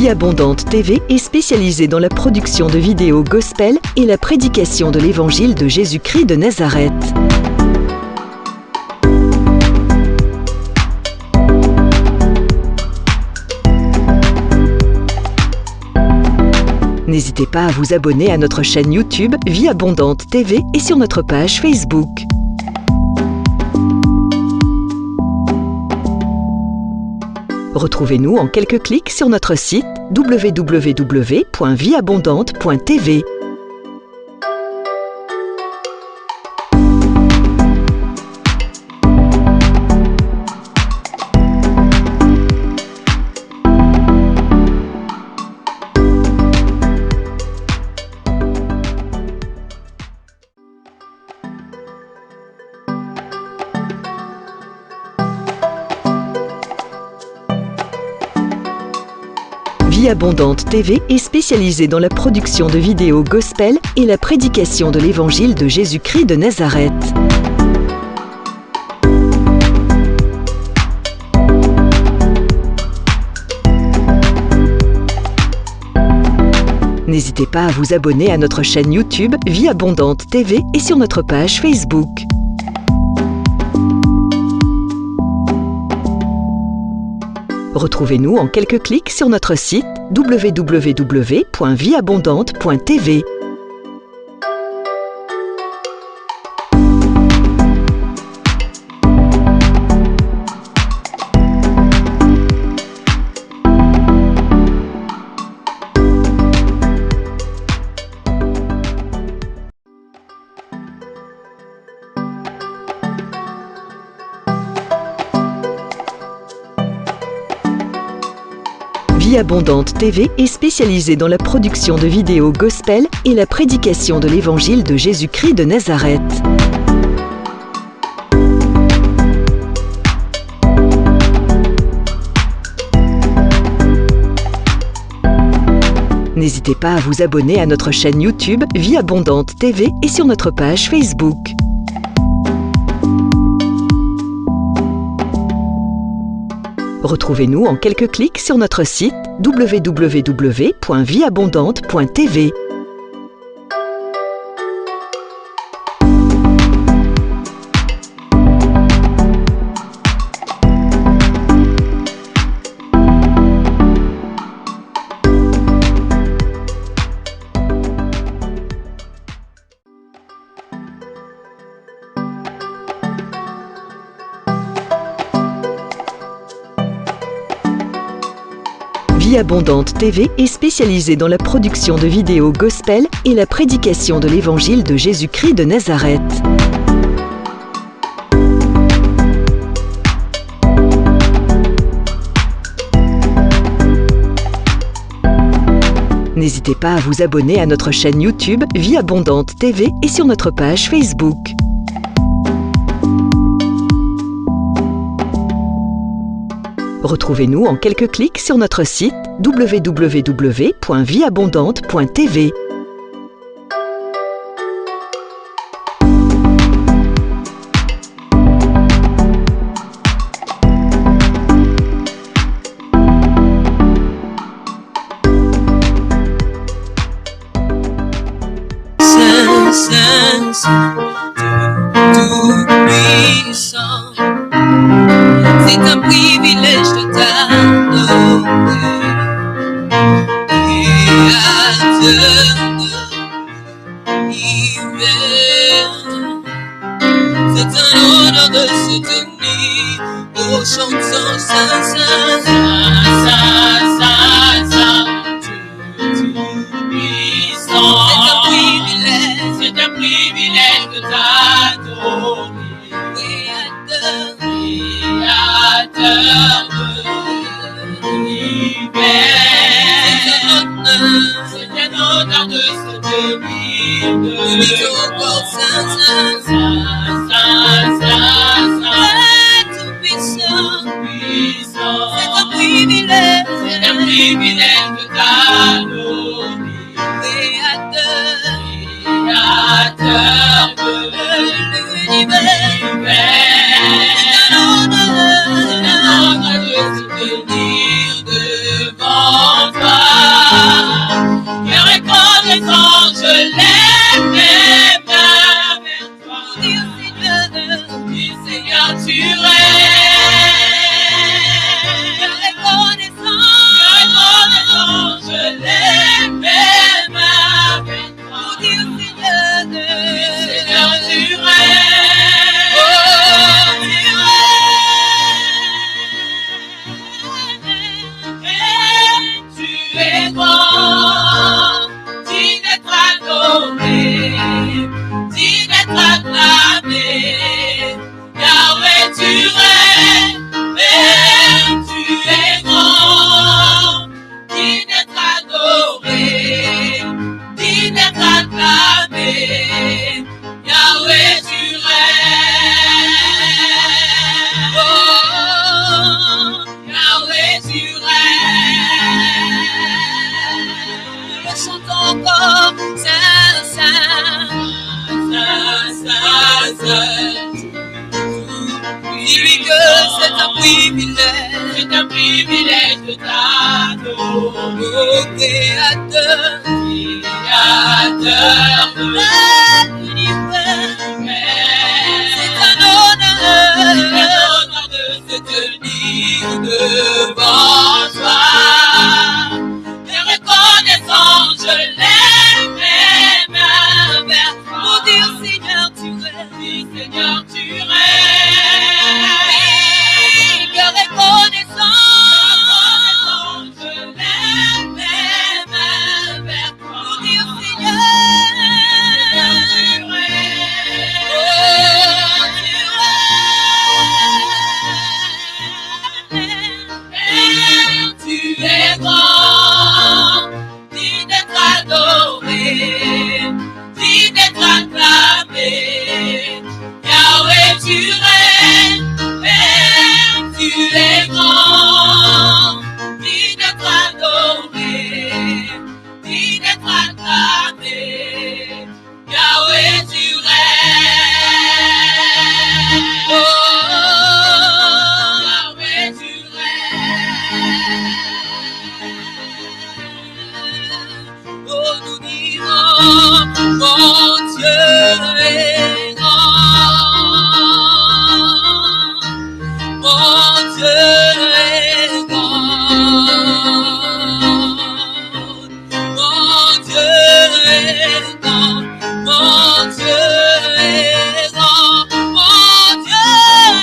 Vie Abondante TV est spécialisée dans la production de vidéos gospel et la prédication de l'évangile de Jésus-Christ de Nazareth. N'hésitez pas à vous abonner à notre chaîne YouTube Vie Abondante TV et sur notre page Facebook. Retrouvez-nous en quelques clics sur notre site www.vieabondante.tv. Vie Abondante TV est spécialisée dans la production de vidéos gospel et la prédication de l'évangile de Jésus-Christ de Nazareth. N'hésitez pas à vous abonner à notre chaîne YouTube Vie Abondante TV et sur notre page Facebook. Retrouvez-nous en quelques clics sur notre site www.vieabondante.tv. Vie Abondante TV est spécialisée dans la production de vidéos gospel et la prédication de l'évangile de Jésus-Christ de Nazareth. N'hésitez pas à vous abonner à notre chaîne YouTube Vie Abondante TV et sur notre page Facebook. Retrouvez-nous en quelques clics sur notre site www.vieabondante.tv. Vie Abondante TV est spécialisée dans la production de vidéos gospel et la prédication de l'évangile de Jésus-Christ de Nazareth. N'hésitez pas à vous abonner à notre chaîne YouTube Vie Abondante TV et sur notre page Facebook. Retrouvez-nous en quelques clics sur notre site www.vieabondante.tv. C'est un privilège de t'adorer, Créateur de l'univers. C'est un honneur de se tenir au chantant Saint, Saint, Saint, Saint, Saint, Saint, Dieu puissant. C'est un privilège de t'adorer. Créateur de l'univers. C'est un honneur de se tenir devant Saint, Saint, Saint, Saint, Saint, Saint, tout puissant. C'est un privilège de t'adorer. Créateur de l'univers. C'est un honneur de se tenir devant toi. digne d'être acclamé. Yahweh, tu règnes, Père, tu es grand, digne d'être adoré, digne d'être acclamé. Yahweh, tu règnes, oh, Yahweh, tu règnes. Nous le chantons encore, Saint, Saint, Saint, Saint, Saint. Dis-lui que c'est un privilège de t'adorer, oh Créateur, Créateur de l'univers. C'est un honneur de se tenir devant toi. Et reconnaissant, je lève mes mains vers toi. Pour dire Seigneur, tu règnes, Seigneur, tu règnes. Que reconnaissant, je lève mes mains vers toi. Pour dire Seigneur, tu règnes. Oh, tu règnes. Tu es grand, digne d'être adoré, digne d'être acclamé. Yahweh, tu règnes, Père, tu es grand, digne d'être adoré, digne d'être acclamé. Yahweh, tu règnes, oh, Yahweh, tu règnes. Oh, nous dirons, mon Dieu est grand, mon Dieu est grand, mon Dieu est grand, mon Dieu est grand, mon Dieu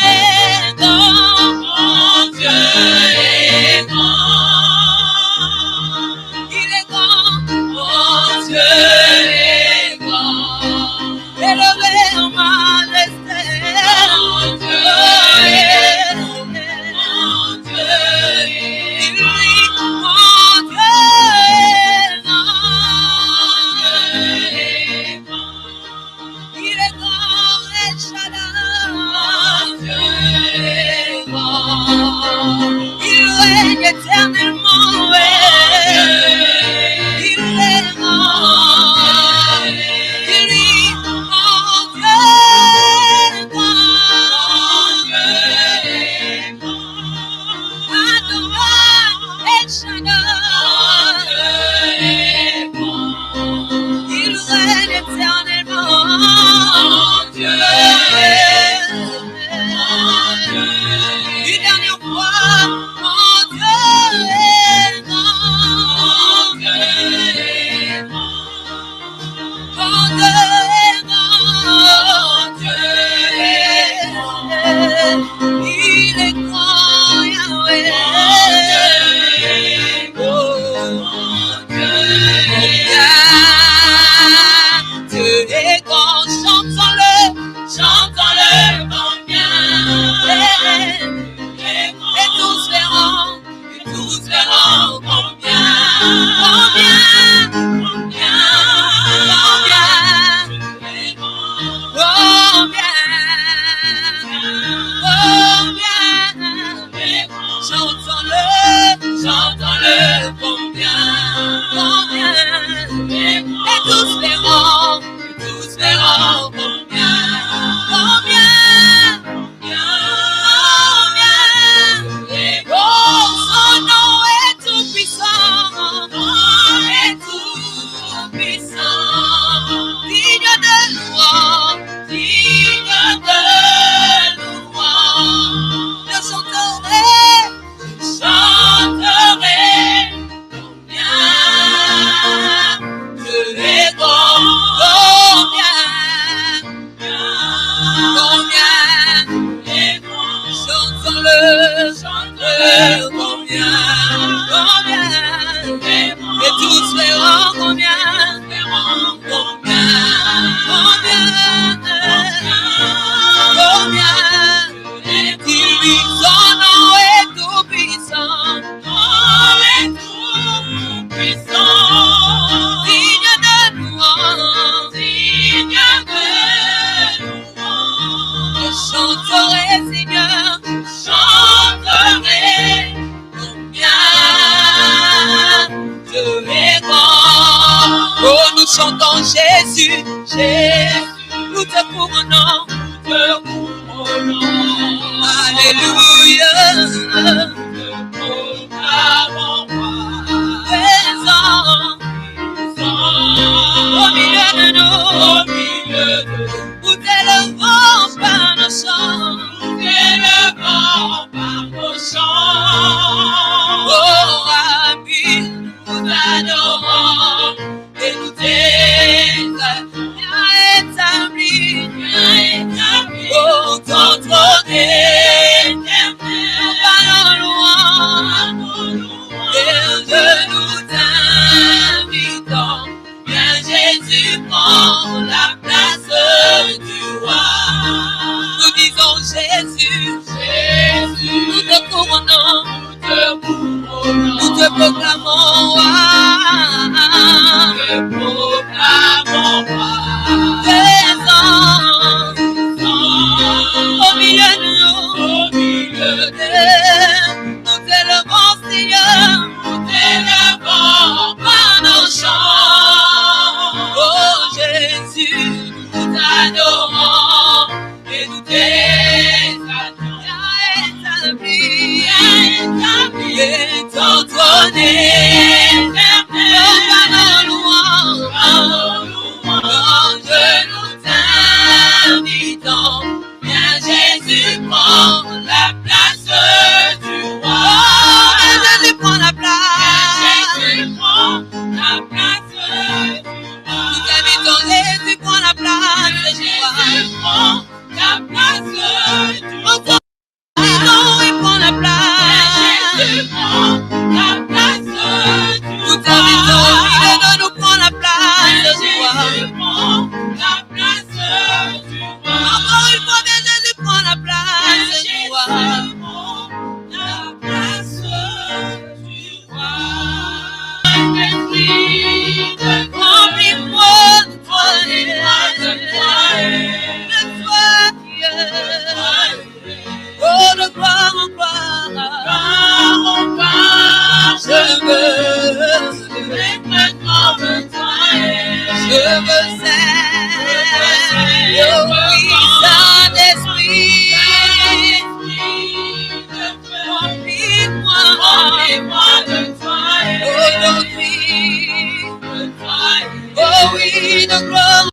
est grand, mon Dieu est grand. Il est grand, mon Dieu est grand, élevé en majesté, mon Dieu est grand, mon Dieu est lui, mon Dieu est grand, il est grand, El Shaddai, mon Dieu est grand, il règne éternellement, il est grand, il lui, mon Dieu est grand, adorant El Shaddai, il règne éternellement, mon Dieu est une dernière fois, mon Dieu est chantons Jésus, Jésus. Nous te couronnons, nous te couronnons. Alléluia. Nous te proclamons présent au milieu de nous, nous t'élevons par nos chants, nous t'élevons par nos chants. Oh, Rabbi, nous t'adorons et nous t'exaltons. Établi, oh, ton trône éternel, par nos louanges, et de nous t'invitons. Viens Jésus, prends la place du roi. Nous disons Jésus, Jésus, nous te couronnons, nous te proclamons roi. Nous te proclamons roi. Au milieu de nous, nous t'élevons, Seigneur, nous t'élevons par nos chants. Oh Jésus, nous t'adorons et nous t'exaltons. Établi, et ton trône éternel, par nos louanges, nous t'invitons. Viens Jésus, prends la place du roi. Viens Jésus, prends la place. Jésus, prends la place du roi. Nous t'invitons, Jésus, prends la place du roi. Jésus, prends la place du roi. Oui, prends la place. Jésus, prends la place du roi. Nous t'invitons, il est de nous prendre la place du roi. Jésus, prends la place du roi. Encore une fois, viens Jésus, prends la place du roi. La place du roi. Remplis-moi de toi, de toi. Oh, de gloire en gloire, je veux être comme toi. Je veux être, oh oui, Saint-Esprit, remplis-moi de toi. Aujourd'hui, oh oui, de gloire.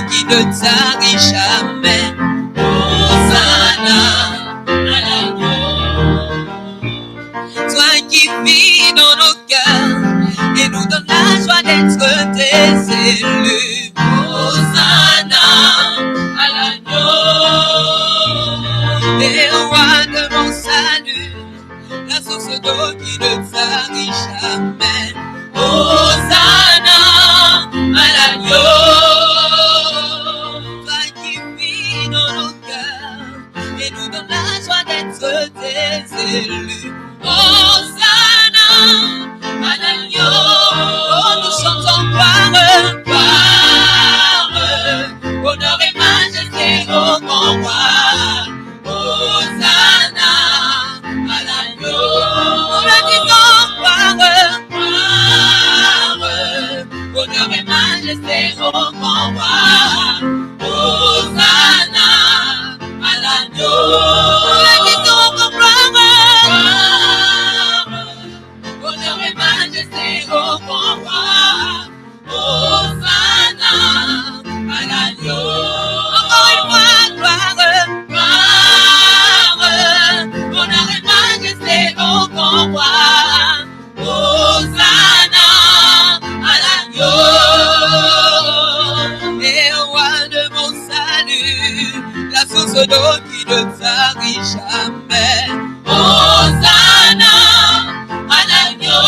Qui ne tarit jamais. Hosanna à l'agneau. Toi qui vis dans nos cœurs et nous donne la joie d'être tes élus. Hosanna à l'agneau. Et roi de mon salut, la source d'eau qui ne tarit jamais. Hosanna à l'agneau. Et nous donne la joie d'être tes élus. Hosanna à l'agneau. Oh, nous chantons gloire, gloire, honneur et majesté au grand roi. Hosanna à l'agneau. Nous le disons gloire, gloire, honneur et majesté au grand roi. Hosanna à l'agneau. La disons pour gloire, honneur et majesté au grand roi. Hosanna à l'agneau. Encore une fois, gloire, honneur et majesté au grand roi. Hosanna à l'agneau. Et roi de mon salut, la source d'eau qui ne tarit jamais. Hosanna à l'agneau.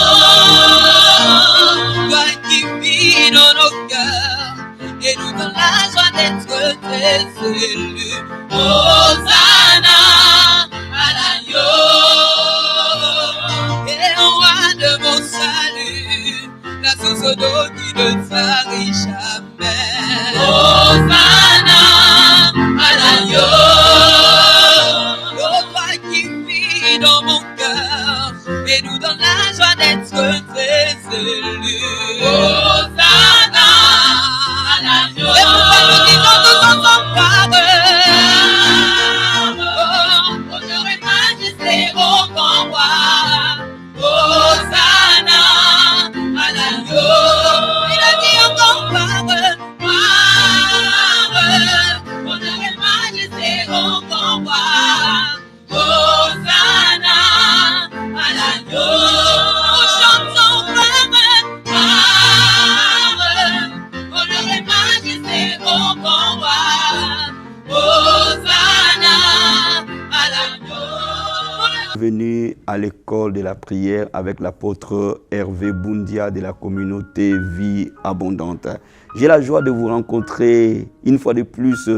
Toi qui vis dans nos cœurs et nous donne la joie d'être tes élus. Hosanna à l'agneau. Et roi de mon salut, la source d'eau qui ne tarit jamais. Hosanna à l'agneau. Oh, toi qui vis dans mon cœur et nous donne la joie d'être tes élus. Hosanna à l'agneau. Et pourquoi nous disons tous ensemble gloire, oh, honneur et majesté au grand roi. Hosanna à l'agneau. Il a dit encore gloire, honneur et majesté au grand roi. Hosanna à l'agneau. Nous chantons gloire, honneur et majesté au grand roi. Hosanna à l'agneau. Venu à l'école de la prière avec l'apôtre Hervé Boundia de la communauté Vie Abondante. J'ai la joie de vous rencontrer une fois de plus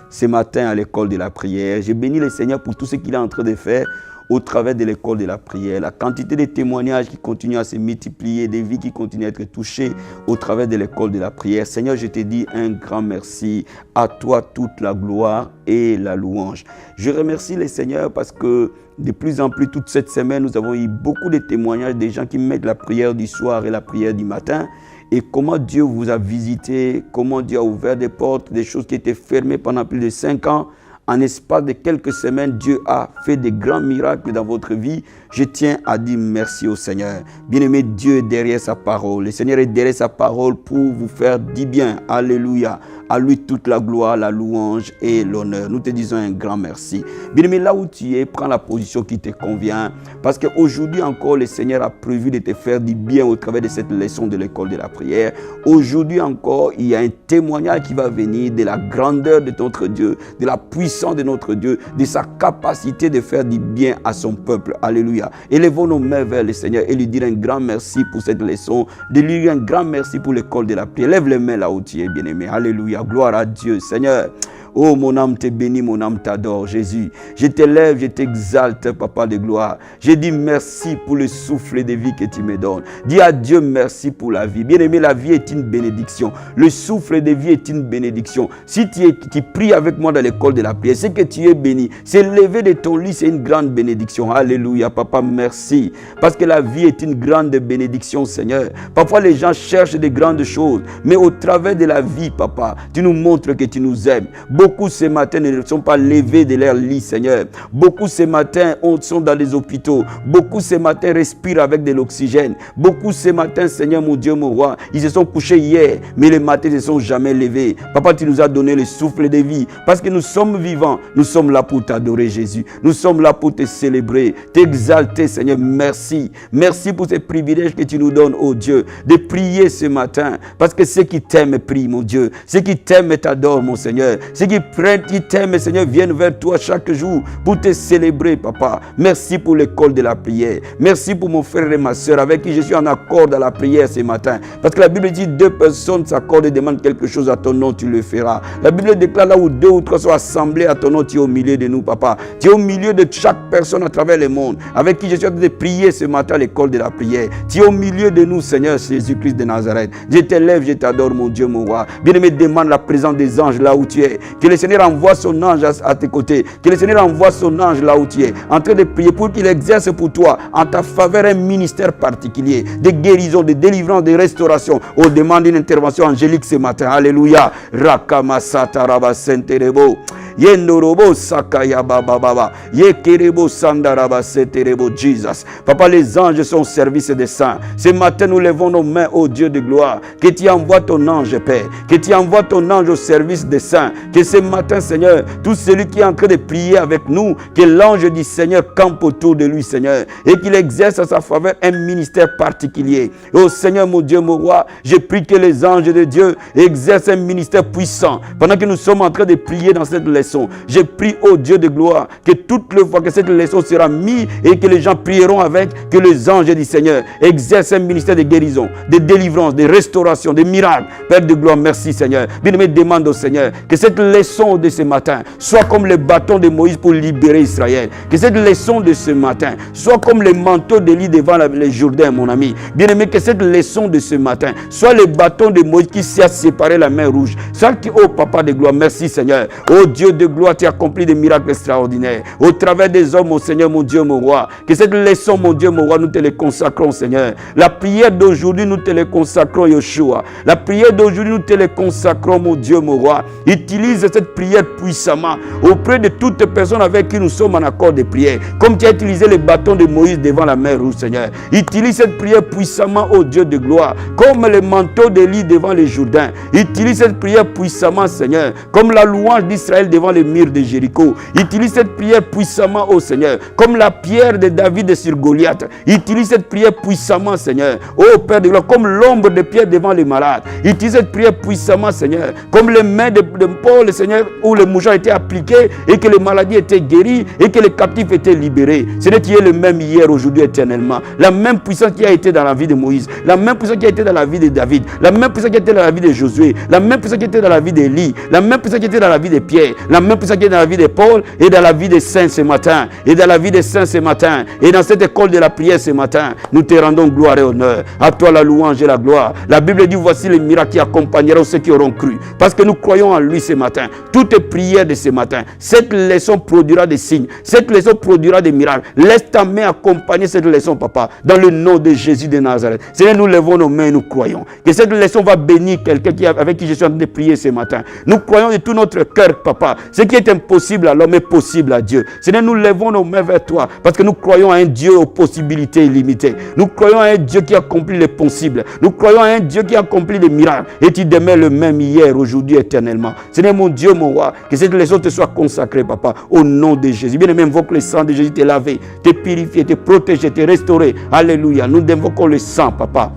ce matin à l'école de la prière. J'ai béni le Seigneur pour tout ce qu'il est en train de faire au travers de l'école de la prière. La quantité de témoignages qui continuent à se multiplier, des vies qui continuent à être touchées au travers de l'école de la prière. Seigneur, je te dis un grand merci. À toi toute la gloire et la louange. Je remercie le Seigneur parce que de plus en plus, toute cette semaine, nous avons eu beaucoup de témoignages des gens qui mettent la prière du soir et la prière du matin. Et comment Dieu vous a visité, comment Dieu a ouvert des portes, des choses qui étaient fermées pendant plus de 5 ans, en espace de quelques semaines, Dieu a fait des grands miracles dans votre vie. Je tiens à dire merci au Seigneur. Bien-aimé, Dieu est derrière sa parole. Le Seigneur est derrière sa parole pour vous faire du bien. Alléluia. À lui toute la gloire, la louange et l'honneur. Nous te disons un grand merci. Bien-aimé, là où tu es, prends la position qui te convient. Parce qu'aujourd'hui encore, le Seigneur a prévu de te faire du bien au travers de cette leçon de l'école de la prière. Aujourd'hui encore, il y a un témoignage qui va venir de la grandeur de notre Dieu, de la puissance de notre Dieu, de sa capacité de faire du bien à son peuple. Alléluia. Élevons nos mains vers le Seigneur et lui dire un grand merci pour cette leçon. De lui dire un grand merci pour l'école de la prière. Lève les mains là où tu es, bien-aimé. Alléluia. Gloire à Dieu, Seigneur. Oh, mon âme te bénit, mon âme t'adore, Jésus. Je t'élève, je t'exalte, Papa de gloire. Je dis merci pour le souffle de vie que tu me donnes. Dis à Dieu merci pour la vie. Bien-aimé, la vie est une bénédiction. Le souffle de vie est une bénédiction. Si tu pries avec moi dans l'école de la prière, c'est que tu es béni. C'est lever de ton lit, c'est une grande bénédiction. Alléluia, Papa, merci. Parce que la vie est une grande bénédiction, Seigneur. Parfois, les gens cherchent de grandes choses. Mais au travers de la vie, Papa, tu nous montres que tu nous aimes. Beaucoup ce matin ne sont pas levés de leur lit, Seigneur. Beaucoup ce matin sont dans les hôpitaux. Beaucoup ce matin respirent avec de l'oxygène. Beaucoup ce matin, Seigneur, mon Dieu, mon roi, ils se sont couchés hier, mais le matin, ils ne se sont jamais levés. Papa, tu nous as donné le souffle de vie. Parce que nous sommes vivants. Nous sommes là pour t'adorer, Jésus. Nous sommes là pour te célébrer, t'exalter, Seigneur. Merci. Merci pour ces privilèges que tu nous donnes, oh Dieu, de prier ce matin. Parce que ceux qui t'aiment prient, mon Dieu. Ceux qui t'aiment t'adorent, mon Seigneur. Ceux qui t'aiment, Seigneur, viennent vers toi chaque jour pour te célébrer, Papa. Merci pour l'école de la prière. Merci pour mon frère et ma soeur avec qui je suis en accord dans la prière ce matin. Parce que la Bible dit 2 personnes s'accordent et demandent quelque chose à ton nom, tu le feras. La Bible déclare là où 2 ou 3 sont assemblés à ton nom, tu es au milieu de nous, Papa. Tu es au milieu de chaque personne à travers le monde avec qui je suis en train de prier ce matin à l'école de la prière. Tu es au milieu de nous, Seigneur Jésus-Christ de Nazareth. Je t'élève, je t'adore, mon Dieu, mon roi. Bien-aimé, demande la présence des anges là où tu es. Que le Seigneur envoie son ange à tes côtés. Que le Seigneur envoie son ange là où tu es. En train de prier pour qu'il exerce pour toi, en ta faveur, un ministère particulier. De guérison, de délivrance, de restauration. On demande une intervention angélique ce matin. Alléluia. Rakamasata rabasenterebo. Yendorobo sakaya baba. Yekerebo sandaraba seterebo Jesus. Papa, les anges sont au service des saints. Ce matin, nous levons nos mains au Dieu de gloire. Que tu envoies ton ange, Père. Que tu envoies ton ange au service des saints. Que ce matin, Seigneur, tout celui qui est en train de prier avec nous, que l'ange du Seigneur campe autour de lui, Seigneur. Et qu'il exerce à sa faveur un ministère particulier. Oh Seigneur, mon Dieu, mon roi, je prie que les anges de Dieu exercent un ministère puissant. Pendant que nous sommes en train de prier dans cette leçon, je prie au Dieu de gloire que toutes les fois que cette leçon sera mise et que les gens prieront avec, que les anges du Seigneur exercent un ministère de guérison, de délivrance, de restauration, de miracles. Père de gloire, merci Seigneur. Bien-aimé, demande au Seigneur que cette leçon de ce matin soit comme le bâton de Moïse pour libérer Israël. Que cette leçon de ce matin soit comme le manteau d'Élie devant le Jourdain, mon ami. Bien-aimé, que cette leçon de ce matin soit le bâton de Moïse qui s'est séparé la mer rouge. Soit qui, oh Papa de gloire, merci Seigneur. Oh Dieu de gloire, tu as accompli des miracles extraordinaires. Au travers des hommes, mon Seigneur, mon Dieu, mon roi. Que cette leçon, mon Dieu, mon roi, nous te les consacrons, Seigneur. La prière d'aujourd'hui, nous te les consacrons, Yeshua. La prière d'aujourd'hui, nous te les consacrons, mon Dieu, mon roi. Utilise cette prière puissamment auprès de toutes les personnes avec qui nous sommes en accord de prière. Comme tu as utilisé le bâton de Moïse devant la mer rouge, Seigneur. Utilise cette prière puissamment, ô Dieu de gloire. Comme le manteau d'Élie devant les Jourdains. Utilise cette prière puissamment, Seigneur. Comme la louange d'Israël devant les murs de Jéricho. Utilise cette prière puissamment, ô Seigneur. Comme la pierre de David sur Goliath. Utilise cette prière puissamment, Seigneur. Ô Père de gloire, comme l'ombre de pierre devant les malades. Utilise cette prière puissamment, Seigneur. Comme les mains de Paul, Seigneur, où le mouchoir était appliqué et que les maladies étaient guéries et que les captifs étaient libérés. Seigneur, tu es le même hier, aujourd'hui, éternellement. La même puissance qui a été dans la vie de Moïse. La même puissance qui a été dans la vie de David. La même puissance qui a été dans la vie de Josué. La même puissance qui a été dans la vie d'Élie. La même puissance qui a été dans la vie de Pierre. La même puissance qui est dans la vie de Paul et dans la vie des saints ce matin. Et dans la vie des saints ce matin. Et dans cette école de la prière ce matin. Nous te rendons gloire et honneur. À toi la louange et la gloire. La Bible dit, voici les miracles qui accompagneront ceux qui auront cru. Parce que nous croyons en lui ce matin. Toutes les prières de ce matin. Cette leçon produira des signes. Cette leçon produira des miracles. Laisse ta main accompagner cette leçon, papa. Dans le nom de Jésus de Nazareth. Seigneur, nous levons nos mains et nous croyons. Que cette leçon va bénir quelqu'un avec qui je suis en train de prier ce matin. Nous croyons de tout notre cœur, papa. Ce qui est impossible à l'homme est possible à Dieu. Seigneur, nous levons nos mains vers toi parce que nous croyons à un Dieu aux possibilités illimitées. Nous croyons à un Dieu qui accomplit les possibles. Nous croyons à un Dieu qui accomplit les miracles. Et tu demeures le même hier, aujourd'hui, éternellement. Seigneur, mon Dieu, mon roi, que cette leçon te soit consacrée, papa, au nom de Jésus. Bien-aimé, invoque le sang de Jésus, te laver, te purifier, te protéger, te restaurer. Alléluia. Nous invoquons le sang, papa.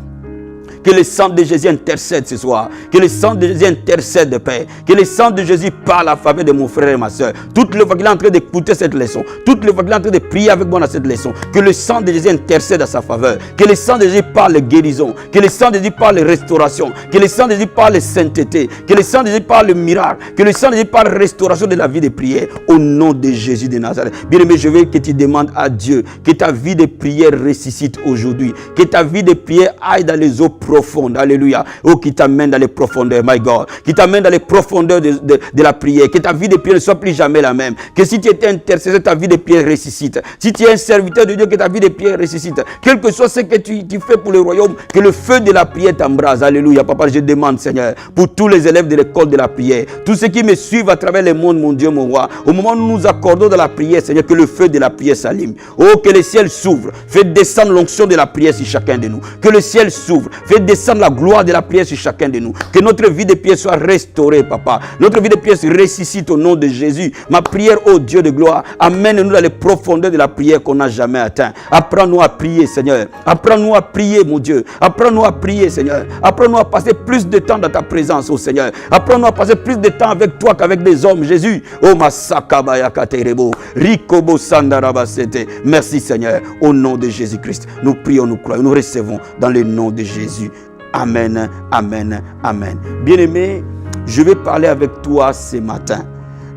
Que le sang de Jésus intercède ce soir. Que le sang de Jésus intercède, Père. Que le sang de Jésus parle à faveur de mon frère et ma soeur. Toutes les fois qu'il est en train d'écouter cette leçon, toutes les fois qu'il est en train de prier avec moi dans cette leçon, que le sang de Jésus intercède à sa faveur. Que le sang de Jésus parle guérison. Que le sang de Jésus parle restauration. Que le sang de Jésus parle sainteté. Que le sang de Jésus parle miracle. Que le sang de Jésus parle restauration de la vie de prière. Au nom de Jésus de Nazareth. Bien-aimé, je veux que tu demandes à Dieu que ta vie de prière ressuscite aujourd'hui. Que ta vie de prière aille dans les eaux profonde, alléluia, oh, qui t'amène dans les profondeurs, my God, qui t'amène dans les profondeurs de la prière, que ta vie de prière ne soit plus jamais la même, que si tu étais intercesseur, ta vie de prière ressuscite, si tu es un serviteur de Dieu, que ta vie de prière ressuscite, quel que soit ce que tu fais pour le royaume, que le feu de la prière t'embrase, alléluia. Papa, je demande, Seigneur, pour tous les élèves de l'école de la prière, tous ceux qui me suivent à travers le monde, mon Dieu, mon roi, au moment où nous nous accordons dans la prière, Seigneur, que le feu de la prière s'allume, oh, que le ciel s'ouvre, fais descendre l'onction de la prière sur chacun de nous, que le ciel s'ouvre, fais descendre la gloire de la prière sur chacun de nous. Que notre vie de prière soit restaurée, papa. Notre vie de prière se ressuscite au nom de Jésus. Ma prière, ô Dieu de gloire, amène-nous dans les profondeurs de la prière qu'on n'a jamais atteint. Apprends-nous à prier, Seigneur. Apprends-nous à prier, mon Dieu. Apprends-nous à prier, Seigneur. Apprends-nous à passer plus de temps dans ta présence, ô Seigneur. Apprends-nous à passer plus de temps avec toi qu'avec des hommes, Jésus. Oh, Masakabaya Katerebo, Rikobo Sandarabasete. Merci, Seigneur. Au nom de Jésus-Christ, nous prions, nous croyons, nous recevons dans le nom de Jésus. Amen, amen, amen. Bien-aimé, je vais parler avec toi ce matin.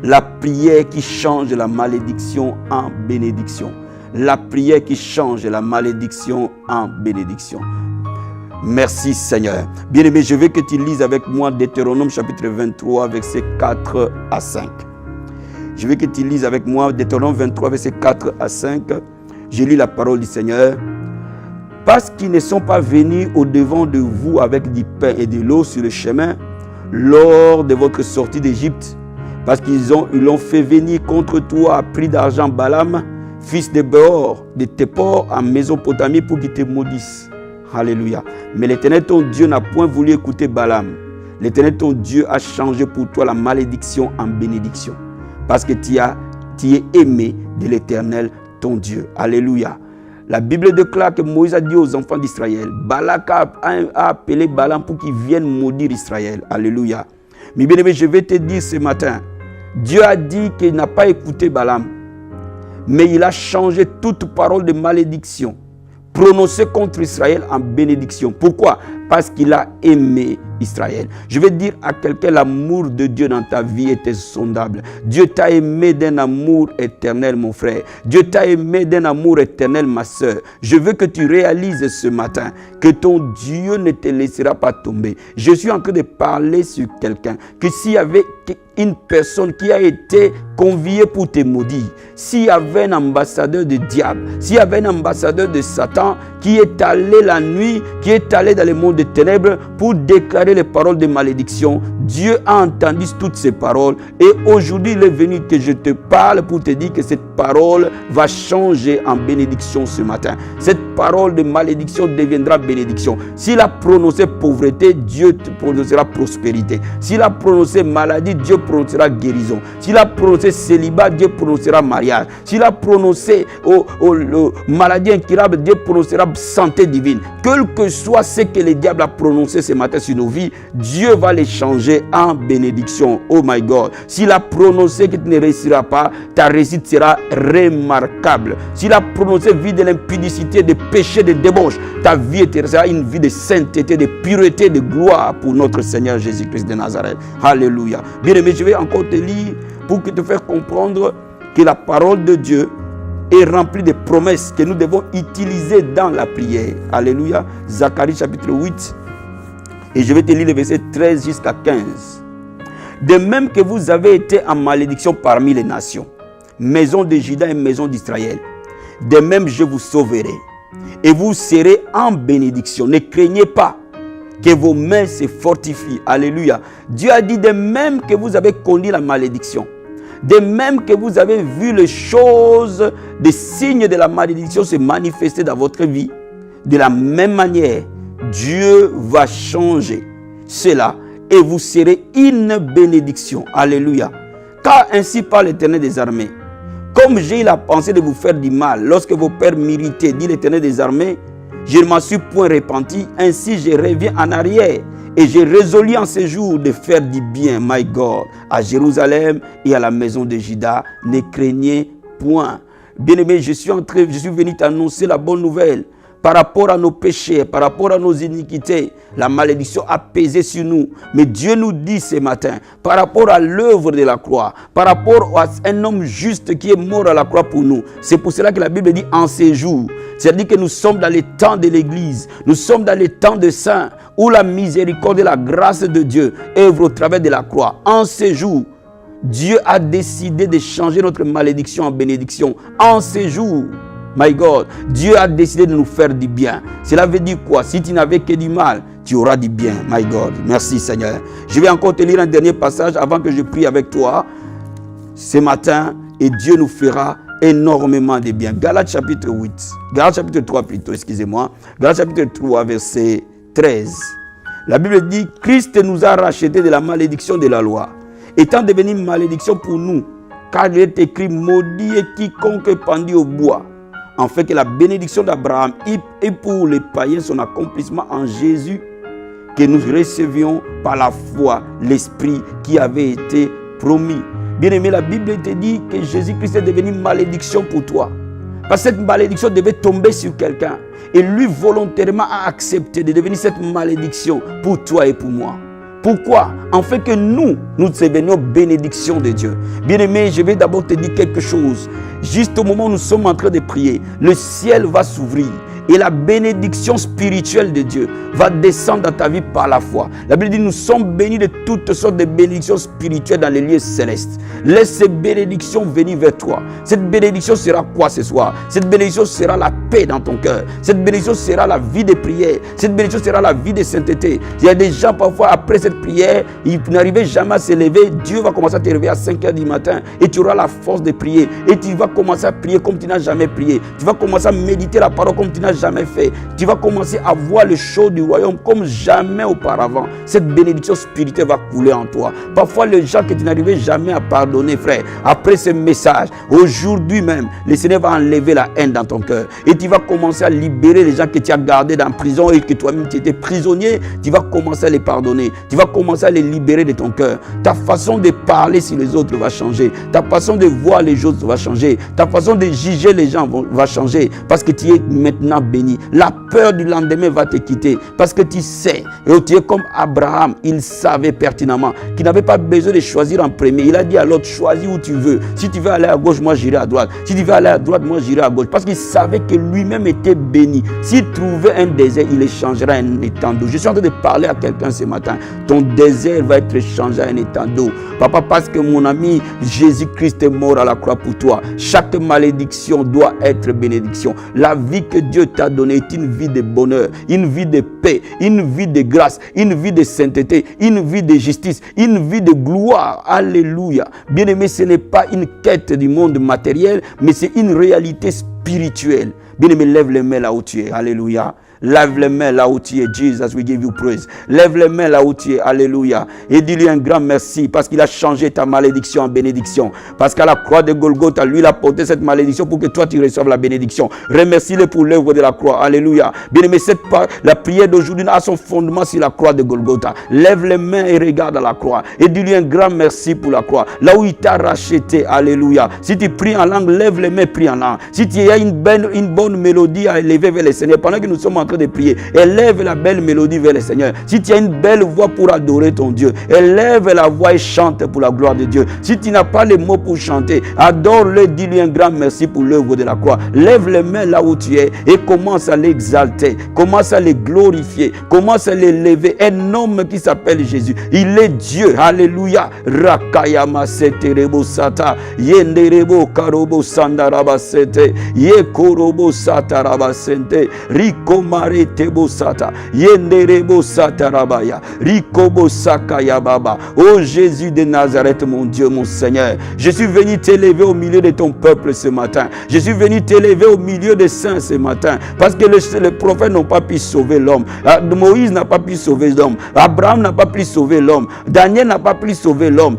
La prière qui change la malédiction en bénédiction. La prière qui change la malédiction en bénédiction. Merci Seigneur. Bien-aimé, je veux que tu lises avec moi Deutéronome chapitre 23, versets 4 à 5. Je veux que tu lises avec moi Deutéronome 23, versets 4 à 5. Je lis la parole du Seigneur. Parce qu'ils ne sont pas venus au-devant de vous avec du pain et de l'eau sur le chemin, lors de votre sortie d'Égypte, parce qu'ils l'ont fait venir contre toi à prix d'argent Balaam, fils de Béor, de Tépor, en Mésopotamie, pour qu'il te maudisse. Alléluia. Mais l'Éternel ton Dieu n'a point voulu écouter Balaam. L'Éternel ton Dieu a changé pour toi la malédiction en bénédiction, parce que tu es aimé de l'Éternel ton Dieu. Alléluia. La Bible déclare que Moïse a dit aux enfants d'Israël, Balak a appelé Balaam pour qu'il vienne maudire Israël. Alléluia. Mais bien aimé, je vais te dire ce matin, Dieu a dit qu'il n'a pas écouté Balaam, mais il a changé toute parole de malédiction prononcée contre Israël en bénédiction. Pourquoi? Parce qu'il a aimé Israël. Je vais dire à quelqu'un, l'amour de Dieu dans ta vie est insondable. Dieu t'a aimé d'un amour éternel, mon frère. Dieu t'a aimé d'un amour éternel, ma soeur. Je veux que tu réalises ce matin que ton Dieu ne te laissera pas tomber. Je suis en train de parler sur quelqu'un, que s'il y avait une personne qui a été conviée pour te maudire, s'il y avait un ambassadeur du diable, s'il y avait un ambassadeur de Satan qui est allé la nuit, qui est allé dans le monde des ténèbres pour déclarer les paroles de malédiction, Dieu a entendu toutes ces paroles et aujourd'hui il est venu que je te parle pour te dire que cette parole va changer en bénédiction ce matin. Cette parole de malédiction deviendra bénédiction. S'il a prononcé pauvreté, Dieu te prononcera prospérité. S'il a prononcé maladie, Dieu prononcera guérison. S'il a prononcé célibat, Dieu prononcera mariage. S'il a prononcé maladie incurable, Dieu prononcera santé divine. Quel que soit ce que le diable a prononcé ce matin sur nos vies, Dieu va les changer en bénédiction. Oh my God. S'il a prononcé que tu ne réussiras pas, ta réussite sera remarquable. S'il a prononcé vie de l'impudicité, de péché, de débauche, ta vie sera une vie de sainteté, de pureté, de gloire pour notre Seigneur Jésus-Christ de Nazareth. Alléluia. Bien-aimé, je vais encore te lire pour te faire comprendre que la parole de Dieu est remplie de promesses que nous devons utiliser dans la prière. Alléluia. Zacharie chapitre 8. Et je vais te lire les versets 13 jusqu'à 15. De même que vous avez été en malédiction parmi les nations, maison de Juda et maison d'Israël, de même je vous sauverai. Et vous serez en bénédiction. Ne craignez pas que vos mains se fortifient. Alléluia. Dieu a dit de même que vous avez connu la malédiction, De même que vous avez vu les choses, des signes de la malédiction se manifester dans votre vie, de la même manière, Dieu va changer cela et vous serez une bénédiction. Alléluia. Car ainsi parle l'Éternel des armées. Comme j'ai eu la pensée de vous faire du mal lorsque vos pères m'irritaient, dit l'Éternel des armées, je ne m'en suis point repenti, ainsi je reviens en arrière. Et j'ai résolu en ce jour de faire du bien, my God, à Jérusalem et à la maison de Juda. Ne craignez point. Bien-aimé, je suis venu t'annoncer la bonne nouvelle. Par rapport à nos péchés, par rapport à nos iniquités, la malédiction a pesé sur nous. Mais Dieu nous dit ce matin, par rapport à l'œuvre de la croix, par rapport à un homme juste qui est mort à la croix pour nous. C'est pour cela que la Bible dit en ces jours. C'est-à-dire que nous sommes dans les temps de l'Église, nous sommes dans les temps de saints, où la miséricorde et la grâce de Dieu œuvrent au travers de la croix. En ces jours, Dieu a décidé de changer notre malédiction en bénédiction. En ces jours, my God, Dieu a décidé de nous faire du bien. Cela veut dire quoi? Si tu n'avais que du mal, tu auras du bien, my God. Merci Seigneur. Je vais encore te lire un dernier passage avant que je prie avec toi ce matin, et Dieu nous fera énormément de bien. Galates chapitre 8. Galates chapitre 3 plutôt, excusez-moi. Galates chapitre 3 verset 13. La Bible dit, Christ nous a rachetés de la malédiction de la loi, étant devenu une malédiction pour nous, car il est écrit, maudit est quiconque est pendu au bois, en fait que la bénédiction d'Abraham est pour les païens son accomplissement en Jésus, que nous recevions par la foi l'Esprit qui avait été promis. Bien-aimé, la Bible te dit que Jésus-Christ est devenu une malédiction pour toi. Parce que cette malédiction devait tomber sur quelqu'un. Et lui, volontairement, a accepté de devenir cette malédiction pour toi et pour moi. Pourquoi? En fait que nous devenions bénédiction de Dieu. Bien-aimé, je vais d'abord te dire quelque chose. Juste au moment où nous sommes en train de prier, le ciel va s'ouvrir. Et la bénédiction spirituelle de Dieu va descendre dans ta vie par la foi. La Bible dit, nous sommes bénis de toutes sortes de bénédictions spirituelles dans les lieux célestes. Laisse ces bénédictions venir vers toi. Cette bénédiction sera quoi ce soir? Cette bénédiction sera la paix dans ton cœur. Cette bénédiction sera la vie de prière. Cette bénédiction sera la vie de sainteté. Il y a des gens parfois, après cette prière, ils n'arrivaient jamais à se lever. Dieu va commencer à te réveiller à 5 h du matin et tu auras la force de prier. Et tu vas commencer à prier comme tu n'as jamais prié. Tu vas commencer à méditer la parole comme tu n'as jamais fait. Tu vas commencer à voir les choses du royaume comme jamais auparavant. Cette bénédiction spirituelle va couler en toi. Parfois, les gens que tu n'arrivais jamais à pardonner, frère, après ce message, aujourd'hui même, le Seigneur va enlever la haine dans ton cœur. Et tu vas commencer à libérer les gens que tu as gardés dans la prison et que toi-même tu étais prisonnier. Tu vas commencer à les pardonner. Tu vas commencer à les libérer de ton cœur. Ta façon de parler sur les autres va changer. Ta façon de voir les choses va changer. Ta façon de juger les gens va changer. Parce que tu es maintenant béni. La peur du lendemain va te quitter. Parce que tu sais, et tu es comme Abraham, il savait pertinemment qu'il n'avait pas besoin de choisir en premier. Il a dit à l'autre, choisis où tu veux. Si tu veux aller à gauche, moi j'irai à droite. Si tu veux aller à droite, moi j'irai à gauche. Parce qu'il savait que lui-même était béni. S'il trouvait un désert, il échangera un étang d'eau. Je suis en train de parler à quelqu'un ce matin. Ton désert va être échangé à un étang d'eau. Papa, parce que mon ami, Jésus-Christ est mort à la croix pour toi. Chaque malédiction doit être bénédiction. La vie que Dieu t'a donnée est une vie de bonheur, une vie de paix, une vie de grâce, une vie de sainteté, une vie de justice, une vie de gloire. Alléluia. Bien-aimé, ce n'est pas une quête du monde matériel, mais c'est une réalité spirituelle. Bien-aimé, lève les mains là où tu es. Alléluia. Lève les mains là où tu es. Jesus, we give you praise. Lève les mains là où tu es. Alléluia. Et dis-lui un grand merci parce qu'il a changé ta malédiction en bénédiction. Parce qu'à la croix de Golgotha, lui, il a porté cette malédiction pour que toi, tu reçoives la bénédiction. Remercie-le pour l'œuvre de la croix. Alléluia. Bien-aimé, la prière d'aujourd'hui a son fondement sur la croix de Golgotha. Lève les mains et regarde à la croix. Et dis-lui un grand merci pour la croix. Là où il t'a racheté. Alléluia. Si tu pries en langue, lève les mains, prie en langue. Si tu as une bonne mélodie à élever vers le Seigneur, pendant que nous sommes en train de prier, élève la belle mélodie vers le Seigneur. Si tu as une belle voix pour adorer ton Dieu, élève la voix et chante pour la gloire de Dieu. Si tu n'as pas les mots pour chanter, adore-le, dis-lui un grand merci pour l'œuvre de la croix. Lève les mains là où tu es et commence à l'exalter, commence à les glorifier, commence à l'élever. Un homme qui s'appelle Jésus, il est Dieu. Alléluia. Rakayama seterebo sata, yenderebo karobo sandaraba sete, yekorobo sataraba sente, rikoma mare tebo sata. Yenderebo sata rabaya. Rikobo saka ya baba. Oh Jésus de Nazareth, mon Dieu, mon Seigneur. Je suis venu t'élever au milieu de ton peuple ce matin. Je suis venu t'élever au milieu des saints ce matin. Parce que les prophètes n'ont pas pu sauver l'homme. Moïse n'a pas pu sauver l'homme. Abraham n'a pas pu sauver l'homme. Daniel n'a pas pu sauver l'homme.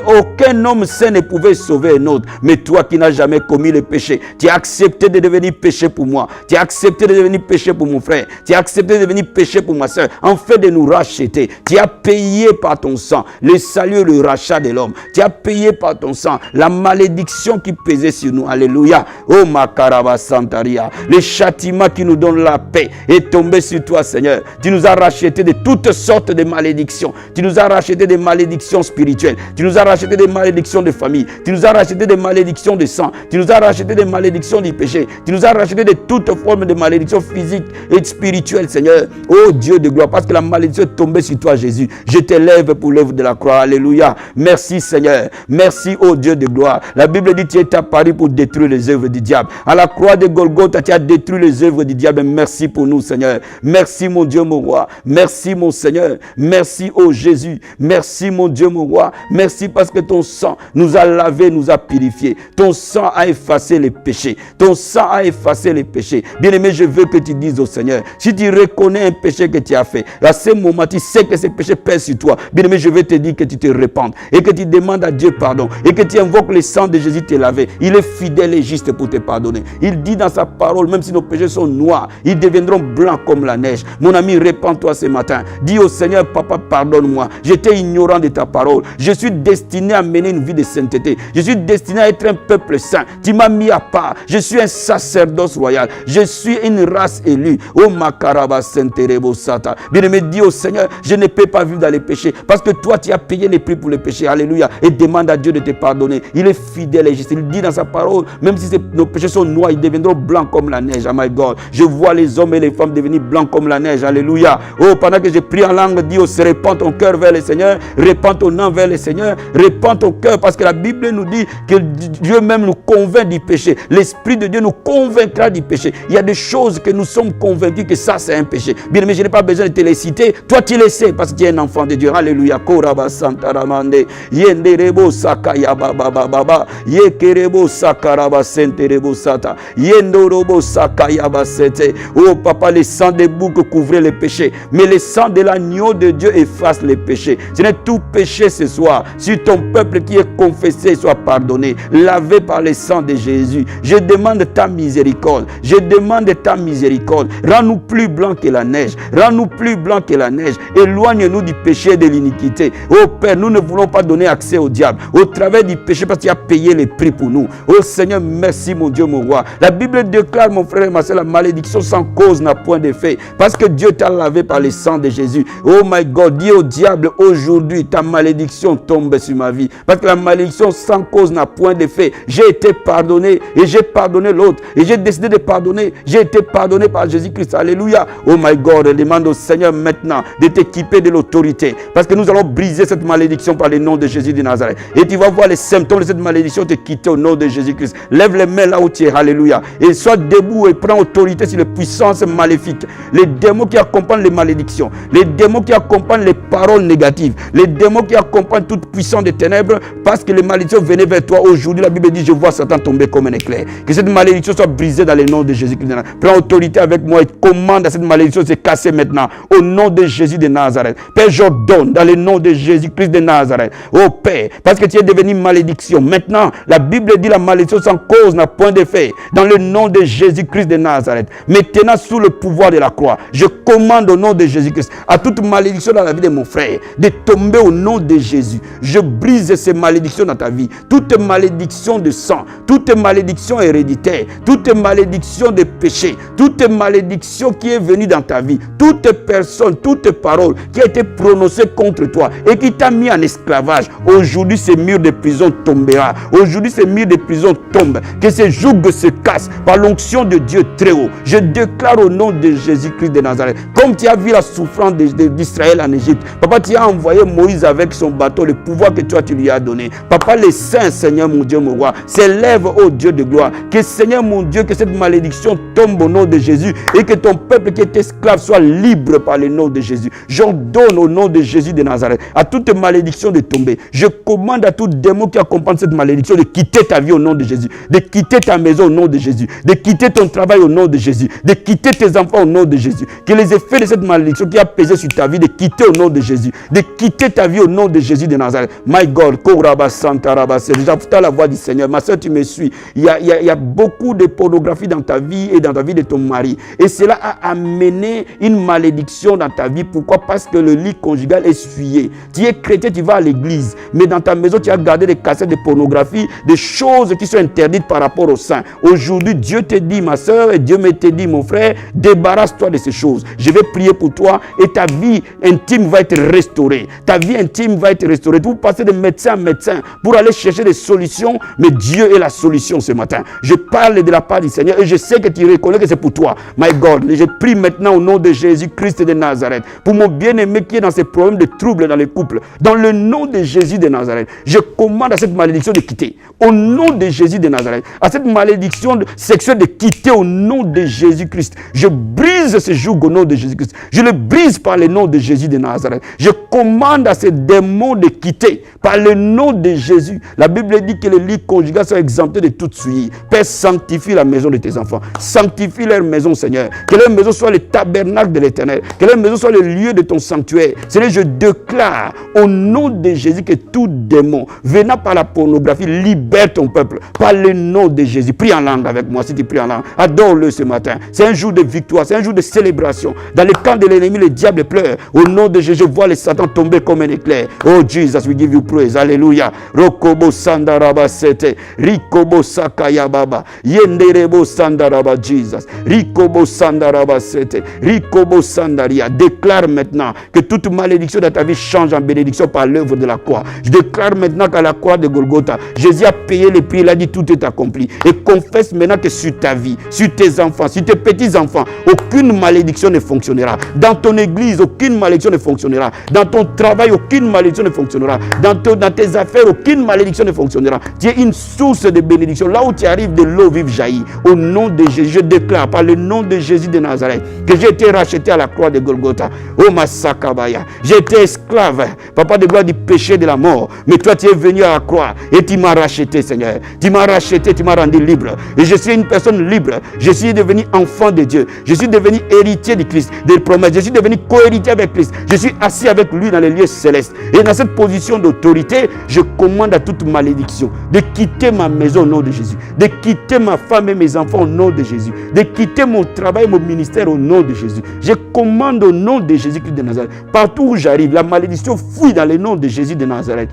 Aucun homme saint ne pouvait sauver un autre. Mais toi qui n'as jamais commis le péché, tu as accepté de devenir péché pour moi. Tu as accepté de devenir péché pour mon frère. Tu as accepté de devenir péché pour ma soeur. En fait de nous racheter. Tu as payé par ton sang le salut et le rachat de l'homme. Tu as payé par ton sang la malédiction qui pesait sur nous. Alléluia. Oh Makaraba Santaria. Le châtiment qui nous donne la paix est tombé sur toi, Seigneur. Tu nous as racheté de toutes sortes de malédictions. Tu nous as racheté des malédictions spirituelles. Tu nous as racheté des malédictions de famille. Tu nous as racheté des malédictions de sang. Tu nous as racheté des malédictions du péché. Tu nous as racheté de toutes formes de malédictions physiques et spirituelles, Seigneur. Oh Dieu de gloire, parce que la malédiction est tombée sur toi, Jésus. Je t'élève pour l'œuvre de la croix. Alléluia. Merci, Seigneur. Merci, oh Dieu de gloire. La Bible dit que tu es apparu pour détruire les œuvres du diable. À la croix de Golgotha, tu as détruit les œuvres du diable. Merci pour nous, Seigneur. Merci, mon Dieu, mon roi. Merci, mon Seigneur. Merci, oh Jésus. Merci, mon Dieu, mon roi. Merci parce que ton sang nous a lavés, nous a purifiés. Ton sang a effacé les péchés. Ton sang a effacé les péchés. Bien-aimé, je veux que tu dises au Seigneur, si tu reconnais un péché que tu as fait, à ce moment, tu sais que ce péché pèse sur toi. Bien-aimé, je veux te dire que tu te répandes et que tu demandes à Dieu pardon et que tu invoques le sang de Jésus te laver. Il est fidèle et juste pour te pardonner. Il dit dans sa parole, même si nos péchés sont noirs, ils deviendront blancs comme la neige. Mon ami, répands-toi ce matin. Dis au Seigneur, papa, pardonne-moi. J'étais ignorant de ta parole. Je suis destiné à mener une vie de sainteté. Je suis destiné à être un peuple saint. Tu m'as mis à part. Je suis un sacerdoce royal. Je suis une race élue. Oh Makaraba Senterebo Sata. Bien-aimé, dis au Seigneur, je ne peux pas vivre dans les péchés parce que toi, tu as payé les prix pour les péchés. Alléluia. Et demande à Dieu de te pardonner. Il est fidèle et juste. Il dit dans sa parole, même si nos péchés sont noirs, ils deviendront blancs comme la neige. Oh my God. Je vois les hommes et les femmes devenir blancs comme la neige. Alléluia. Oh, pendant que je prie en langue, dis au Seigneur, répands ton cœur vers le Seigneur. Répands ton âme vers le Seigneur. Répands ton cœur parce que la Bible nous dit que Dieu même nous convainc du péché. L'Esprit de Dieu nous convaincra du péché. Il y a des choses que nous sommes convaincus que ça c'est un péché. Bien aimé, je n'ai pas besoin de te les citer. Toi tu les sais parce que tu es un enfant de Dieu. Alléluia. Koraba Santaramande. Yenderebo Sakaya Baba Baba. Yekerebo Sakaraba Senterebo Sata. Yendorobo Sakaya Basete. Oh papa, le sang des boucs couvrait les péchés. Mais le sang de l'agneau de Dieu efface les péchés. Ce n'est tout péché ce soir. Si ton peuple qui est confessé soit pardonné, lavé par le sang de Jésus. Je demande ta miséricorde. Je demande ta miséricorde. Rends-nous plus blancs que la neige. Rends-nous plus blancs que la neige. Éloigne-nous du péché et de l'iniquité. Oh Père, nous ne voulons pas donner accès au diable au travers du péché parce qu'il a payé les prix pour nous. Oh Seigneur, merci mon Dieu, mon roi. La Bible déclare, mon frère et ma soeur, la malédiction sans cause n'a point d'effet parce que Dieu t'a lavé par le sang de Jésus. Oh my God, dis au diable aujourd'hui, ta malédiction tombe sur ma vie parce que la malédiction sans cause n'a point d'effet. J'ai été pardonné et j'ai pardonné l'autre et j'ai décidé de pardonner. J'ai été pardonné par Jésus-Christ. Alléluia. Oh my God, demande au Seigneur maintenant de t'équiper de l'autorité parce que nous allons briser cette malédiction par le nom de Jésus de Nazareth. Et tu vas voir les symptômes de cette malédiction te quitter au nom de Jésus-Christ. Lève les mains là où tu es. Alléluia. Et sois debout et prends autorité sur les puissances maléfiques. Les démons qui accompagnent les malédictions. Les démons qui accompagnent les paroles négatives. Les démons qui accompagnent toute puissance des ténèbres parce que les malédictions venaient vers toi. Aujourd'hui, la Bible dit, je vois Satan tomber comme un éclair. Que cette malédiction soit brisée dans le nom de Jésus-Christ. Prends autorité avec moi et commande à cette malédiction de se casser maintenant. Au nom de Jésus de Nazareth. Père, j'ordonne dans le nom de Jésus-Christ de Nazareth. Oh Père, parce que tu es devenu malédiction. Maintenant, la Bible dit la malédiction sans cause n'a point d'effet. Dans le nom de Jésus-Christ de Nazareth. Maintenant, sous le pouvoir de la croix, je commande au nom de Jésus-Christ à toute malédiction dans la vie de mon frère de tomber au nom de Jésus. Je brise ces malédictions dans ta vie. Toute malédiction de sang, toute malédiction héréditaire, toute malédiction de péché, toute malédiction qui est venue dans ta vie, toute personne, toute parole qui a été prononcée contre toi et qui t'a mis en esclavage. Aujourd'hui, ces murs de prison tombera. Aujourd'hui, ces murs de prison tombent. Que ces jougs se cassent par l'onction de Dieu très haut. Je déclare au nom de Jésus-Christ de Nazareth, comme tu as vu la souffrance d'Israël en Égypte. Papa, tu as envoyé Moïse avec son bateau, le pouvoir que toi tu lui as donné. bien-aimé. Papa, les saints, Seigneur mon Dieu, mon roi, s'élève, ô Dieu de gloire. Que Seigneur mon Dieu, que cette malédiction tombe au nom de Jésus et que ton peuple qui est esclave soit libre par le nom de Jésus. J'ordonne au nom de Jésus de Nazareth à toute malédiction de tomber. Je commande à tout démon qui accompagne cette malédiction de quitter ta vie au nom de Jésus, de quitter ta maison au nom de Jésus, de quitter ton travail au nom de Jésus, de quitter tes enfants au nom de Jésus. Que les effets de cette malédiction qui a pesé sur ta vie, de quitter au nom de Jésus, de quitter ta vie au nom de Jésus de Nazareth. My God, Koraba Santa Raba, c'est déjà la voix du Seigneur. Ma soeur, tu me suis. Il y a beaucoup de pornographie dans ta vie et dans ta vie de ton mari. Et cela a amené une malédiction dans ta vie. Pourquoi? Parce que le lit conjugal est souillé. Tu es chrétien, tu vas à l'église, mais dans ta maison, tu as gardé des cassettes de pornographie, des choses qui sont interdites par rapport au sein. Aujourd'hui, Dieu te dit, ma soeur, et Dieu me te dit, mon frère, débarrasse-toi de ces choses. Je vais prier pour toi et ta vie intime va être restaurée. Ta vie intime va être restaurée. Vous passez de médecin en médecin pour aller chercher des solutions, mais Dieu est la solution ce matin. Je parle de la part du Seigneur et je sais que tu reconnais que c'est pour toi. My God, je prie maintenant au nom de Jésus-Christ de Nazareth pour mon bien-aimé qui est dans ces problèmes de troubles dans les couples. Dans le nom de Jésus de Nazareth, je commande à cette malédiction de quitter. Au nom de Jésus de Nazareth, à cette malédiction sexuelle de quitter au nom de Jésus-Christ. Je brise ce joug au nom de Jésus-Christ. Je le brise par le nom de Jésus de Nazareth. Je commande à ces démons de quitter par le nom de Jésus. La Bible dit que les lits conjugaux sont exemptés de toute souillure. Père, sanctifie la maison de tes enfants. Sanctifie leur maison, Seigneur. Que leur maison soit le tabernacle de l'Éternel. Que leur maison soit le lieu de ton sanctuaire. Seigneur, je déclare au nom de Jésus que tout démon venant par la pornographie libère ton peuple. Par le nom de Jésus. Prie en langue avec moi si tu pries en langue. Adore-le ce matin. C'est un jour de victoire. C'est un jour de célébration. Dans le camp de l'ennemi, le diable pleure. Au nom de Jésus, je vois les Satan tomber comme un éclair. Oh Jesus, we give you praise. Alléluia. Rokobo sandaraba sete. Rikobo sakaya baba. Yenderebo sandaraba Jesus. Rikobo sandaraba sete. Rikobo sandaria. Déclare maintenant que toute malédiction de ta vie change en bénédiction par l'œuvre de la croix. Je déclare maintenant qu'à la croix de Golgotha, Jésus a payé le prix. Il a dit tout est accompli. Et confesse maintenant que sur ta vie, sur tes enfants, sur tes petits-enfants, aucune malédiction ne fonctionnera. Dans ton église, aucune malédiction ne fonctionnera. Dans ton travail, aucune malédiction ne fonctionnera. Dans tes affaires, aucune malédiction ne fonctionnera. Tu es une source de bénédiction. Là où tu arrives, de l'eau vive jaillit. Au nom de Jésus, je déclare par le nom de Jésus de Nazareth que j'ai été racheté à la croix de Golgotha. Oh Masakabaya, j'ai été esclave, papa de gloire, du péché de la mort. Mais toi, tu es venu à la croix et tu m'as racheté, Seigneur. Tu m'as racheté, tu m'as rendu libre. Et je suis une personne libre. Je suis devenu enfant de Dieu. Je suis devenu héritier du Christ, des promesses. Je suis devenu co-héritier avec Christ. Je suis assis avec lui dans les lieux célestes. Et dans cette position d'autorité, je commande à toute malédiction de quitter ma maison au nom de Jésus, de quitter ma femme et mes enfants au nom de Jésus, de quitter mon travail, mon ministère au nom de Jésus. Je commande au nom de Jésus-Christ de Nazareth. Partout où j'arrive, la malédiction fuit dans le nom de Jésus de Nazareth.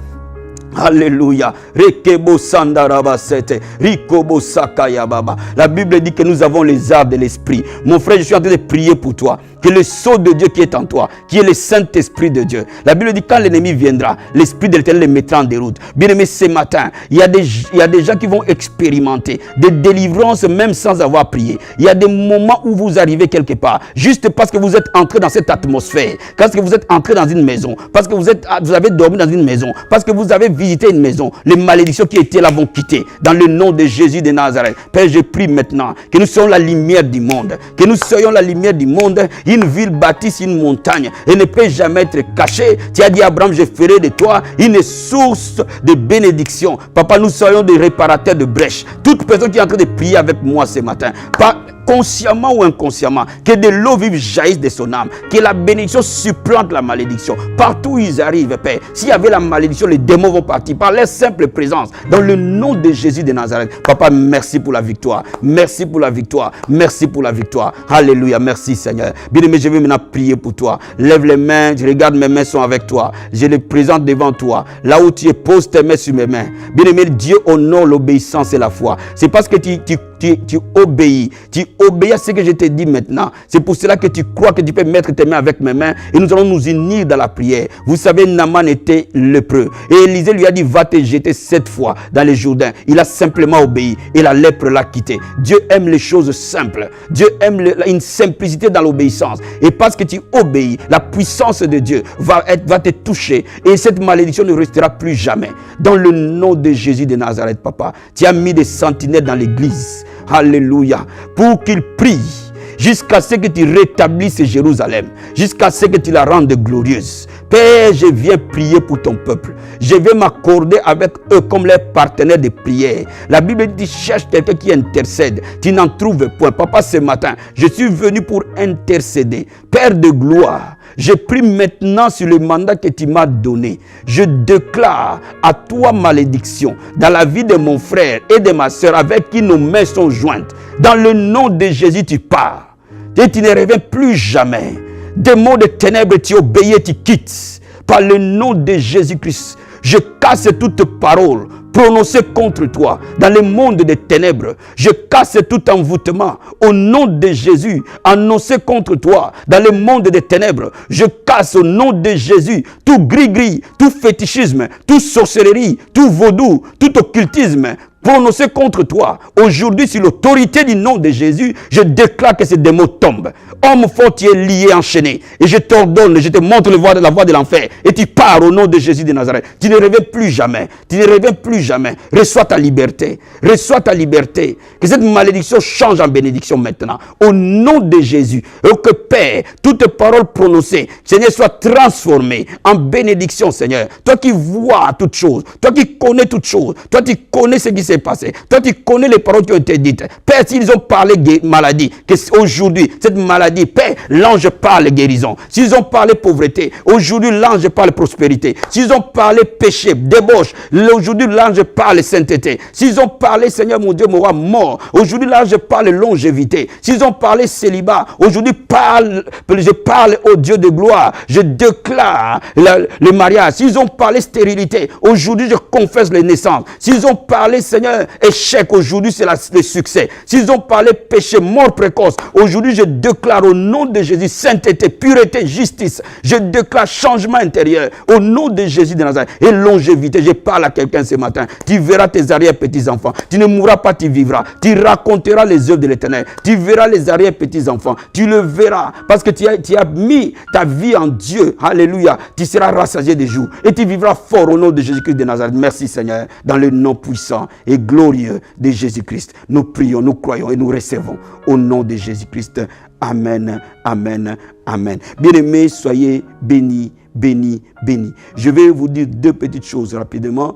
Alléluia. Rekebo sandaraba sete. Rikobo sakaya baba. La Bible dit que nous avons les arbres de l'esprit. Mon frère, je suis en train de prier pour toi. Que le sceau de Dieu qui est en toi, qui est le Saint-Esprit de Dieu. La Bible dit quand l'ennemi viendra, l'Esprit de l'Éternel les mettra en déroute. Bien aimé, ce matin, il y a des gens qui vont expérimenter des délivrances même sans avoir prié. Il y a des moments où vous arrivez quelque part, juste parce que vous êtes entré dans cette atmosphère, parce que vous êtes entré dans une maison, parce que vous avez dormi dans une maison, parce que vous avez visité une maison. Les malédictions qui étaient là vont quitter. Dans le nom de Jésus de Nazareth. Père, je prie maintenant que nous soyons la lumière du monde. Que nous soyons la lumière du monde. Une ville bâtie sur une montagne et ne peut jamais être cachée. Tu as dit à Abraham, je ferai de toi une source de bénédiction. Papa, nous soyons des réparateurs de brèches. Toute personne qui est en train de prier avec moi ce matin, consciemment ou inconsciemment, que de l'eau vive jaillisse de son âme, que la bénédiction supplante la malédiction. Partout où ils arrivent, Père, s'il y avait la malédiction, les démons vont partir par leur simple présence. Dans le nom de Jésus de Nazareth. Papa, merci pour la victoire. Merci pour la victoire. Merci pour la victoire. Alléluia. Merci Seigneur. Bien-aimé, je vais maintenant prier pour toi. Lève les mains. Je regarde, mes mains sont avec toi. Je les présente devant toi. Là où tu es, pose tes mains sur mes mains. Bien-aimé, Dieu honore l'obéissance et la foi. C'est parce que tu tu obéis. Tu obéis à ce que je te dis maintenant. C'est pour cela que tu crois que tu peux mettre tes mains avec mes mains et nous allons nous unir dans la prière. Vous savez, Naaman était lépreux. Et Élisée lui a dit, va te jeter 7 fois dans les Jourdains. Il a simplement obéi et la lèpre l'a quitté. Dieu aime les choses simples. Dieu aime une simplicité dans l'obéissance. Et parce que tu obéis, la puissance de Dieu va te toucher et cette malédiction ne restera plus jamais. Dans le nom de Jésus de Nazareth, papa, tu as mis des sentinelles dans l'église. Alléluia. Pour qu'ils prient jusqu'à ce que tu rétablisses Jérusalem, jusqu'à ce que tu la rendes glorieuse. Père, je viens prier pour ton peuple. Je vais m'accorder avec eux comme leurs partenaires de prière. La Bible dit, cherche quelqu'un qui intercède. Tu n'en trouves point. Papa, ce matin, je suis venu pour intercéder. Père de gloire, je prie maintenant sur le mandat que tu m'as donné. Je déclare à toi malédiction dans la vie de mon frère et de ma soeur avec qui nos mains sont jointes. Dans le nom de Jésus, tu pars. Et tu ne reviens plus jamais. Démon de ténèbres, tu obéis et tu quittes. Par le nom de Jésus-Christ, je casse toute parole prononcée contre toi dans le monde des ténèbres. Je casse tout envoûtement au nom de Jésus annoncé contre toi dans le monde des ténèbres. Je casse au nom de Jésus tout gris-gris, tout fétichisme, tout sorcellerie, tout vaudou, tout occultisme prononcé contre toi. Aujourd'hui, sur l'autorité du nom de Jésus, je déclare que ces démons tombent. Homme fort, tu es lié, enchaîné. Et je t'ordonne, je te montre la voie de l'enfer. Et tu pars au nom de Jésus de Nazareth. Tu ne reviens plus jamais. Tu ne reviens plus jamais. Reçois ta liberté. Reçois ta liberté. Que cette malédiction change en bénédiction maintenant. Au nom de Jésus. Et que Père, toute parole prononcée, Seigneur, soit transformée en bénédiction, Seigneur. Toi qui vois toutes choses. Toi qui connais toutes choses. Toi qui connais ce qui s'est passé. Toi, tu connais les paroles qui ont été dites. Père, s'ils ont parlé de maladie, qu'aujourd'hui, cette maladie, Père, l'ange parle guérison. S'ils ont parlé pauvreté, aujourd'hui, l'ange parle prospérité. S'ils ont parlé péché, débauche, aujourd'hui, l'ange parle sainteté. S'ils ont parlé, Seigneur mon Dieu, mon roi, mort, aujourd'hui, l'ange parle longévité. S'ils ont parlé célibat, aujourd'hui, je parle au Dieu de gloire. Je déclare le mariage. S'ils ont parlé stérilité, aujourd'hui, je confesse les naissances. S'ils ont parlé, Seigneur, échec, aujourd'hui c'est le succès. S'ils ont parlé péché, mort précoce, aujourd'hui je déclare au nom de Jésus sainteté, pureté, justice. Je déclare changement intérieur au nom de Jésus de Nazareth et longévité. Je parle à quelqu'un ce matin. Tu verras tes arrière-petits-enfants. Tu ne mourras pas, tu vivras. Tu raconteras les œuvres de l'Éternel. Tu verras les arrière-petits-enfants. Tu le verras parce que tu as mis ta vie en Dieu. Alléluia. Tu seras rassasié des jours et tu vivras fort au nom de Jésus-Christ de Nazareth. Merci Seigneur, dans le nom puissant et glorieux de Jésus-Christ. Nous prions, nous croyons et nous recevons au nom de Jésus-Christ. Amen, amen, amen. Bien-aimés, soyez bénis, bénis, bénis. Je vais vous dire 2 petites choses rapidement.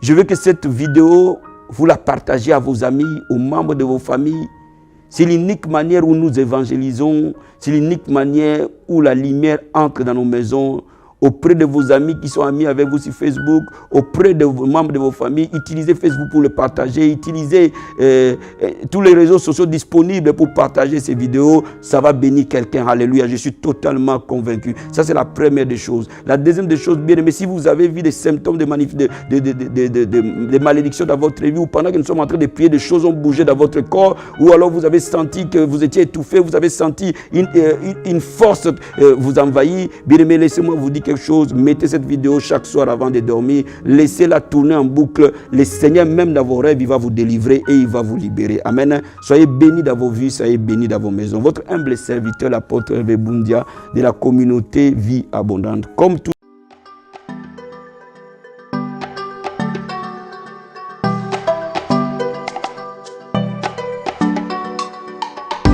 Je veux que cette vidéo, vous la partagez à vos amis, aux membres de vos familles. C'est l'unique manière où nous évangélisons. C'est l'unique manière où la lumière entre dans nos maisons. Auprès de vos amis qui sont amis avec vous sur Facebook, auprès de vos membres de vos familles, utilisez Facebook pour le partager, utilisez tous les réseaux sociaux disponibles pour partager ces vidéos. Ça va bénir quelqu'un, alléluia, je suis totalement convaincu. Ça c'est la première des choses. La deuxième des choses, bien aimé, si vous avez vu des symptômes de malédiction dans votre vie, ou pendant que nous sommes en train de prier, des choses ont bougé dans votre corps, ou alors vous avez senti que vous étiez étouffé, vous avez senti une force vous envahir, bien aimé, laissez-moi vous dire quelque chose, mettez cette vidéo chaque soir avant de dormir, laissez-la tourner en boucle. Le Seigneur, même dans vos rêves, il va vous délivrer et il va vous libérer. Amen. Soyez bénis dans vos vies, soyez bénis dans vos maisons. Votre humble serviteur, l'apôtre Hervé Boundia de la communauté Vie Abondante. Comme tout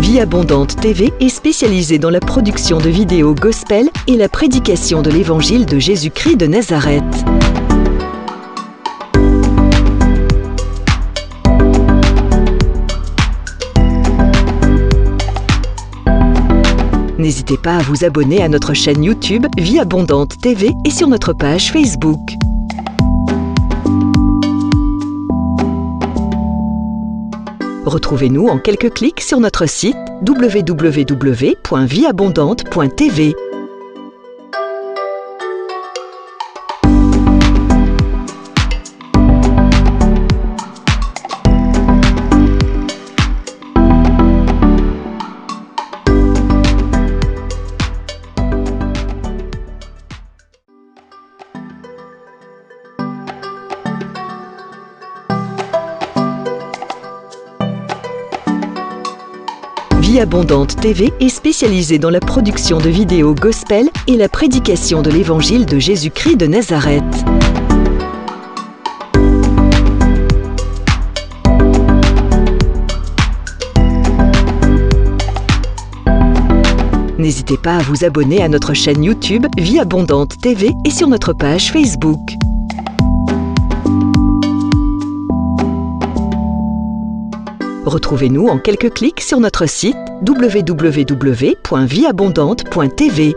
Vie Abondante TV est spécialisée dans la production de vidéos gospel et la prédication de l'évangile de Jésus-Christ de Nazareth. N'hésitez pas à vous abonner à notre chaîne YouTube Vie Abondante TV et sur notre page Facebook. Retrouvez-nous en quelques clics sur notre site www.vieabondante.tv. Vie Abondante TV est spécialisée dans la production de vidéos gospel et la prédication de l'évangile de Jésus-Christ de Nazareth. N'hésitez pas à vous abonner à notre chaîne YouTube Vie Abondante TV et sur notre page Facebook. Retrouvez-nous en quelques clics sur notre site www.vieabondante.tv.